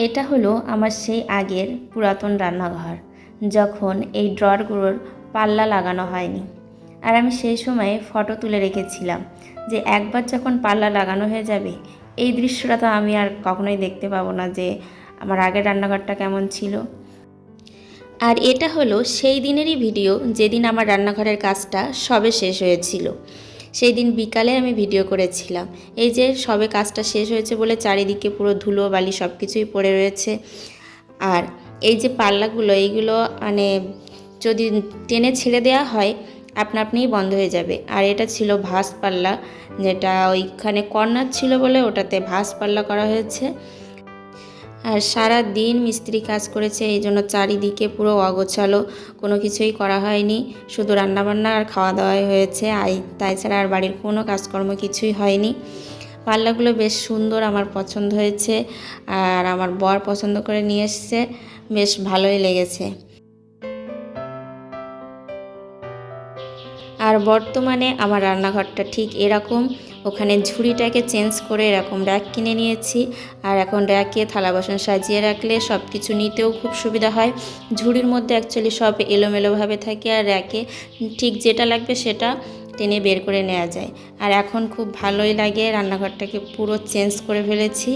এটা হলো আমার সেই আগের পুরাতন রান্নাঘর, যখন এই ড্রয়ারগুলোর পাল্লা লাগানো হয়নি। আর আমি সেই সময়ে ফটো তুলে রেখেছিলাম যে একবার যখন পাল্লা লাগানো হয়ে যাবে, এই দৃশ্যটা তো আমি আর কখনোই দেখতে পাবো না যে আমার আগের রান্নাঘরটা কেমন ছিল। আর এটা হলো সেই দিনেরই ভিডিও যেদিন আমার রান্নাঘরের কাজটা সবে শেষ হয়েছিল। সেই দিন বিকালে আমি ভিডিও করেছিলাম। এই যে সবে কাজটা শেষ হয়েছে বলে চারিদিকে পুরো ধুলো বালি সব কিছুই পড়ে রয়েছে। আর এই যে পাল্লাগুলো, এইগুলো মানে যদি টেনে ছেড়ে দেওয়া হয় আপনা আপনিই বন্ধ হয়ে যাবে। আর এটা ছিল ভাঁজ পাল্লা, যেটা ওইখানে কর্নার ছিল বলে ওটাতে ভাঁজ পাল্লা করা হয়েছে। আর সারা দিন মিস্ত্রি কাজ করেছে, এই জন্য চারিদিকে পুরো অগোছালো, কোনো কিছুই করা হয়নি, শুধু রান্নাবান্না আর খাওয়া দাওয়াই হয়েছে। তাই ছাড়া আর বাড়ির কোনো কাজকর্ম কিছুই হয়নি। পাল্লাগুলো বেশ সুন্দর, আমার পছন্দ হয়েছে, আর আমার বর পছন্দ করে নিয়ে এসছে, বেশ ভালোই লেগেছে। আর বর্তমানে আমার রান্নাঘরটা ঠিক এরকম। ওখানে ঝুড়িটাকে চেঞ্জ করে এরকম র্যাক কিনে নিয়েছি। আর এখন র্যাকে থালা বাসন সাজিয়ে রাখলে সব কিছু নিতেও খুব সুবিধা হয়। ঝুড়ির মধ্যে অ্যাকচুয়ালি সব এলোমেলোভাবে থাকে, আর র্যাকে ঠিক যেটা লাগবে সেটা টেনে বের করে নেওয়া যায়। আর এখন খুব ভালোই লাগে, রান্নাঘরটাকে পুরো চেঞ্জ করে ফেলেছি।